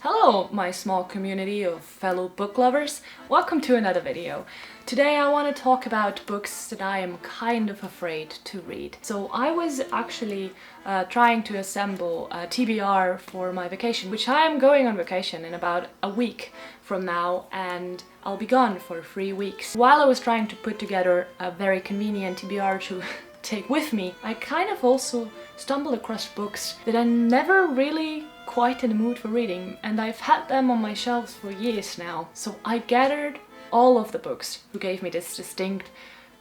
Hello, my small community of fellow book lovers. Welcome to another video. Today I want to talk about books that I am kind of afraid to read. So I was actually trying to assemble a TBR for my vacation, which I am going on vacation in about a week from now, and I'll be gone for 3 weeks. While I was trying to put together a very convenient TBR to take with me, I kind of also stumbled across books that I never really quite in the mood for reading, and I've had them on my shelves for years now. So I gathered all of the books who gave me this distinct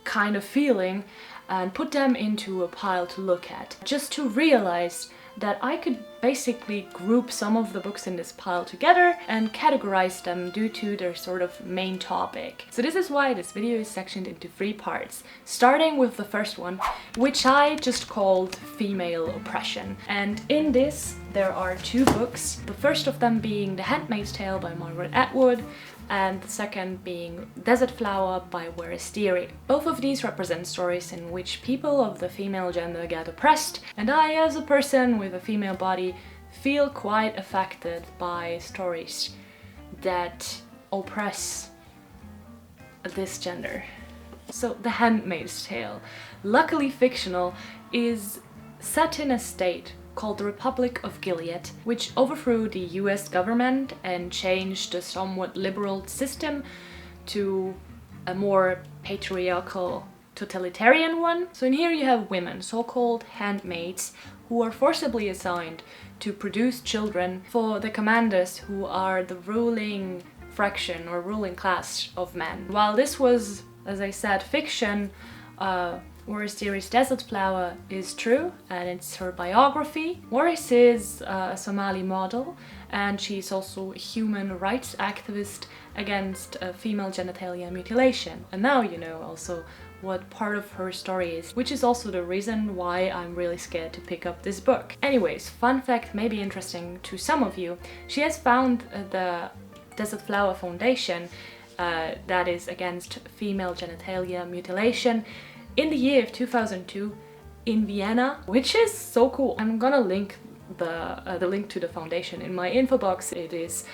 kind of feeling and put them into a pile to look at, just to realize that I could basically group some of the books in this pile together and categorize them due to their sort of main topic. So this is why this video is sectioned into 3 parts, starting with the first one, which I just called Female Oppression. And in this there are 2 books, the first of them being The Handmaid's Tale by Margaret Atwood, and the second being Desert Flower by Waris. Both of these represent stories in which people of the female gender get oppressed, and I, as a person with a female body, feel quite affected by stories that oppress this gender. So The Handmaid's Tale, luckily fictional, is set in a state called the Republic of Gilead, which overthrew the US government and changed the somewhat liberal system to a more patriarchal, totalitarian one. So in here you have women, so-called handmaids, who are forcibly assigned to produce children for the commanders who are the ruling fraction or ruling class of men. While this was, as I said, fiction, Waris Dirie's Desert Flower is true, and it's her biography. Waris is a Somali model, and she's also a human rights activist against female genitalia mutilation. And now you know also what part of her story is, which is also the reason why I'm really scared to pick up this book. Anyways, fun fact may be interesting to some of you. She has found the Desert Flower Foundation that is against female genitalia mutilation in the year of 2002 in Vienna, which is so cool. I'm gonna link the link to the foundation in my info box. It is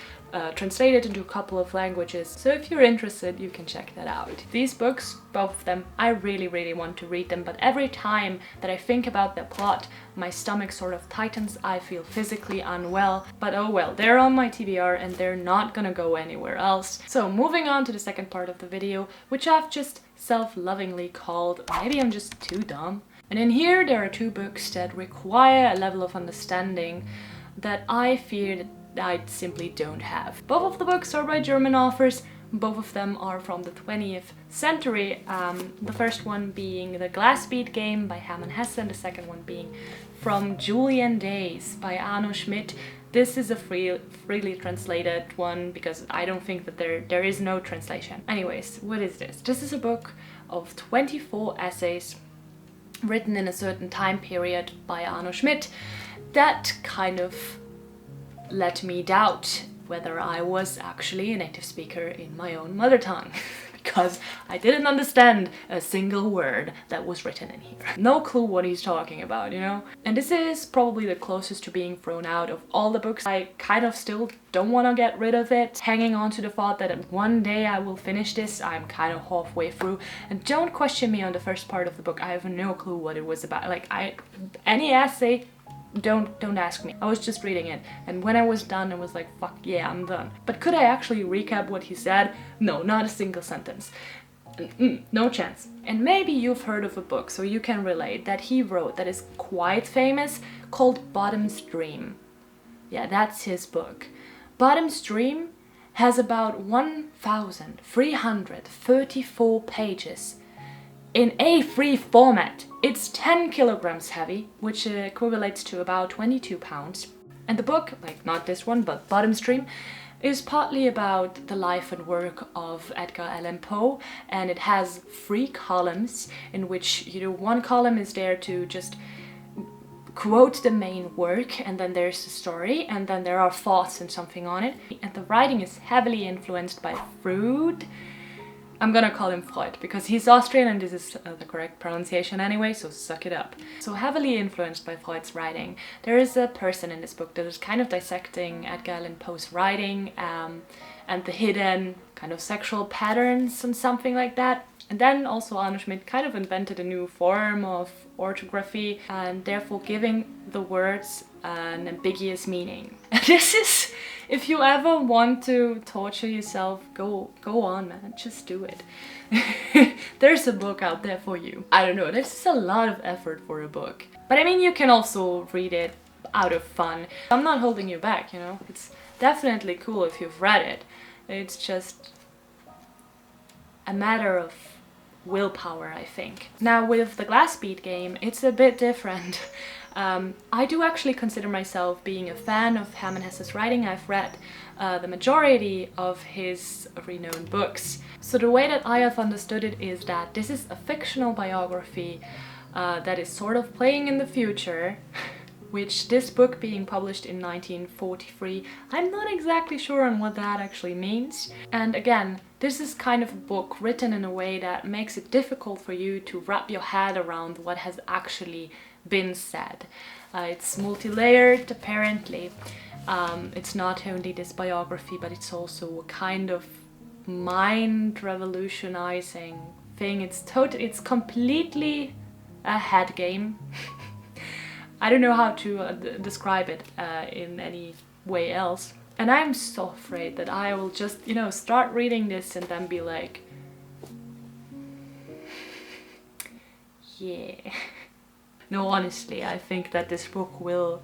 translated into a couple of languages, so if you're interested you can check that out. These books, both of them, I really want to read them, but every time that I think about the plot my stomach sort of tightens. I feel physically unwell, but oh well, they're on my TBR and they're not gonna go anywhere else. So moving on to the second part of the video, which I've just self-lovingly called Maybe I'm Just Too Dumb. And in here there are 2 books that require a level of understanding that I fear that I simply don't have. Both of the books are by German authors. Both of them are from the 20th century. The first one being The Glass Bead Game by Hermann Hesse, and the second one being From Julian Days by Arno Schmidt. This is a freely translated one because I don't think that there is no translation. Anyways, what is this? This is a book of 24 essays written in a certain time period by Arno Schmidt that kind of let me doubt whether I was actually a native speaker in my own mother tongue. Because I didn't understand a single word that was written in here. No clue what he's talking about, you know? And this is probably the closest to being thrown out of all the books. I kind of still don't want to get rid of it, hanging on to the thought that one day I will finish this. I'm kind of halfway through, and don't question me on the first part of the book. I have no clue what it was about. Like, any essay, don't ask me. I was just reading it, and when I was done I was like, fuck yeah, I'm done. But could I actually recap what he said? No, not a single sentence. No chance. And maybe you've heard of a book, so you can relate, that he wrote that is quite famous, called Bottom's Dream. Yeah, that's his book. Bottom's Dream has about 1,334 pages in A3 format. It's 10 kilograms heavy, which equivalates to about 22 pounds. And the book, like not this one, but Bottom's Dream, is partly about the life and work of Edgar Allan Poe, and it has 3 columns in which, you know, one column is there to just quote the main work, and then there's the story, and then there are thoughts and something on it. And the writing is heavily influenced by Freud, I'm gonna call him Freud because he's Austrian and this is the correct pronunciation anyway, so suck it up. So heavily influenced by Freud's writing, there is a person in this book that is kind of dissecting Edgar Allan Poe's writing and the hidden kind of sexual patterns and something like that. And then also Arno Schmidt kind of invented a new form of orthography and therefore giving the words an ambiguous meaning. And this is, if you ever want to torture yourself, go on, man, just do it. There's a book out there for you. I don't know, this is a lot of effort for a book. But I mean, you can also read it out of fun. I'm not holding you back, you know. It's definitely cool if you've read it. It's just a matter of willpower, I think. Now with the glass bead game, it's a bit different. I do actually consider myself being a fan of Hermann Hesse's writing. I've read the majority of his renowned books. So the way that I have understood it is that this is a fictional biography that is sort of playing in the future, which this book being published in 1943, I'm not exactly sure on what that actually means. And again, this is kind of a book written in a way that makes it difficult for you to wrap your head around what has actually been said. It's multi-layered, apparently. It's not only this biography, but it's also a kind of mind-revolutionizing thing. It's completely a head game. I don't know how to describe it in any way else. And I'm so afraid that I will just, you know, start reading this and then be like, yeah. No, honestly, I think that this book will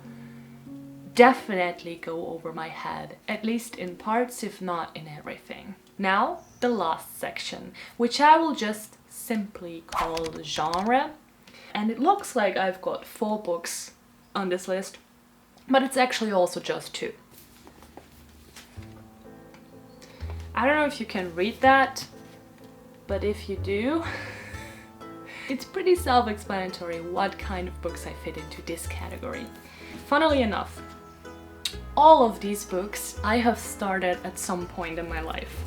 definitely go over my head, at least in parts, if not in everything. Now, the last section, which I will just simply call the genre. And it looks like I've got 4 books on this list, but it's actually also just 2. I don't know if you can read that, but if you do, it's pretty self-explanatory what kind of books I fit into this category. Funnily enough, all of these books I have started at some point in my life.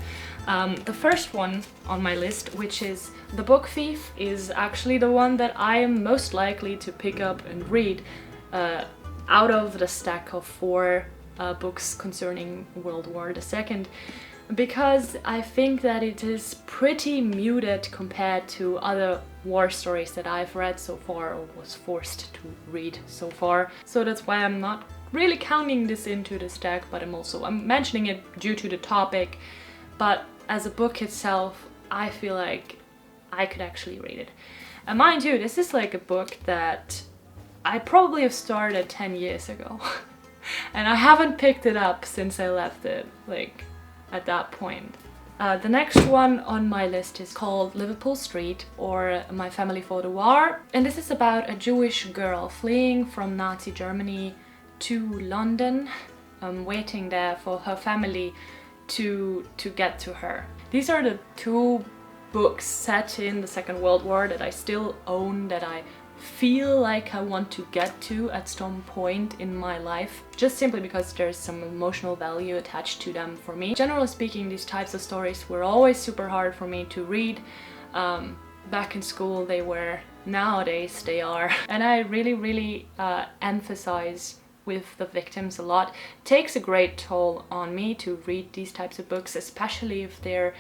The first one on my list, which is The Book Thief, is actually the one that I am most likely to pick up and read out of the stack of 4 books concerning World War II, because I think that it is pretty muted compared to other war stories that I've read so far or was forced to read so far. So that's why I'm not really counting this into the stack, but I'm mentioning it due to the topic. But as a book itself, I feel like I could actually read it. And mind you, this is like a book that I probably have started 10 years ago. And I haven't picked it up since I left it, like, at that point. The next one on my list is called Liverpool Street, or My Family Fought a War. And this is about a Jewish girl fleeing from Nazi Germany to London, waiting there for her family to get to her. These are the 2 books set in the Second World War that I still own, that I feel like I want to get to at some point in my life, just simply because there's some emotional value attached to them for me. Generally speaking, these types of stories were always super hard for me to read. Back in school they were, nowadays they are. And I really emphasize with the victims a lot. It takes a great toll on me to read these types of books, especially if they're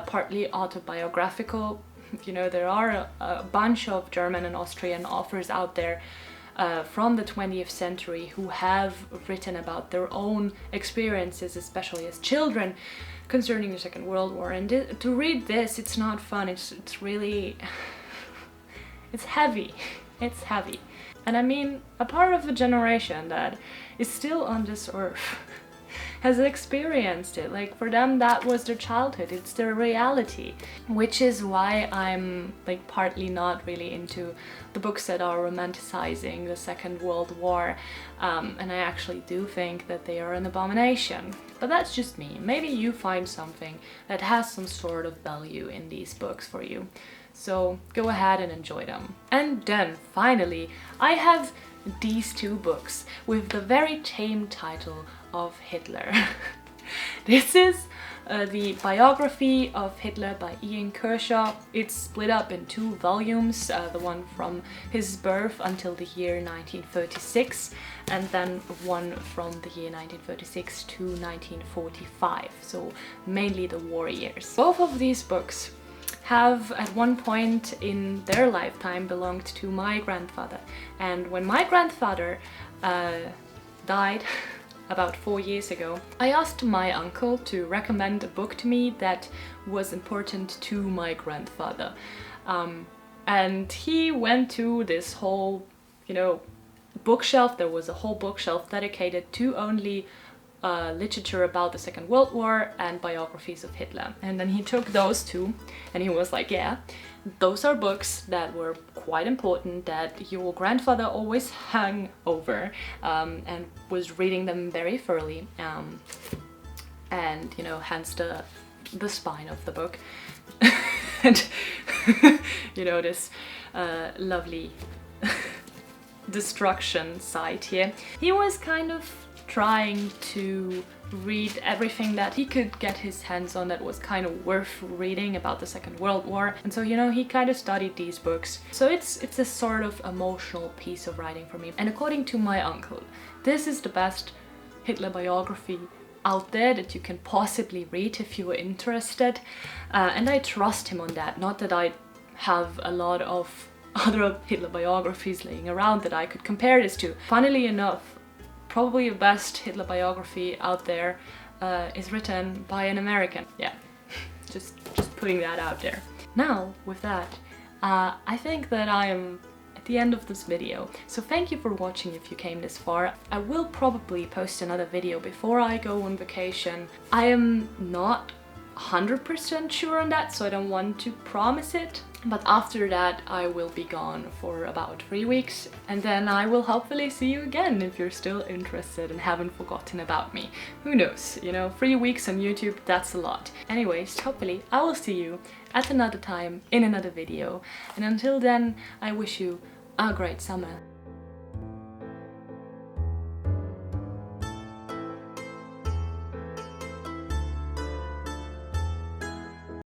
partly autobiographical. You know, there are a bunch of German and Austrian authors out there from the 20th century who have written about their own experiences, especially as children, concerning the Second World War. And to read this, it's not fun. It's really... it's heavy. It's heavy. And I mean, a part of a generation that is still on this earth has experienced it. Like, for them that was their childhood, it's their reality. Which is why I'm like partly not really into the books that are romanticizing the Second World War, and I actually do think that they are an abomination. But that's just me. Maybe you find something that has some sort of value in these books for you. So go ahead and enjoy them. And then finally, I have these 2 books with the very tame title of Hitler. This is the biography of Hitler by Ian Kershaw. It's split up in 2 volumes, the one from his birth until the year 1936, and then one from the year 1936 to 1945, so mainly the war years. Both of these books have at one point in their lifetime belonged to my grandfather, and when my grandfather died about 4 years ago, I asked my uncle to recommend a book to me that was important to my grandfather, and he went to this whole, you know, bookshelf. There was a whole bookshelf dedicated to only literature about the Second World War and biographies of Hitler. And then he took those 2 and he was like, yeah, those are books that were quite important, that your grandfather always hung over and was reading them very thoroughly, and, you know, hence the spine of the book. And you know, this lovely destruction site here. He was kind of trying to read everything that he could get his hands on that was kind of worth reading about the Second World War, and so, you know, he kind of studied these books. So it's a sort of emotional piece of writing for me. And according to my uncle, this is the best Hitler biography out there that you can possibly read if you are interested, and I trust him on that. Not that I have a lot of other Hitler biographies laying around that I could compare this to. Funnily enough, probably the best Hitler biography out there is written by an American. Yeah, just putting that out there. Now, with that, I think that I am at the end of this video. So thank you for watching if you came this far. I will probably post another video before I go on vacation. I am not 100% sure on that, so I don't want to promise it. But after that I will be gone for about 3 weeks, and then I will hopefully see you again if you're still interested and haven't forgotten about me. Who knows, you know, 3 weeks on YouTube, that's a lot. Anyways, hopefully I will see you at another time in another video, and until then I wish you a great summer.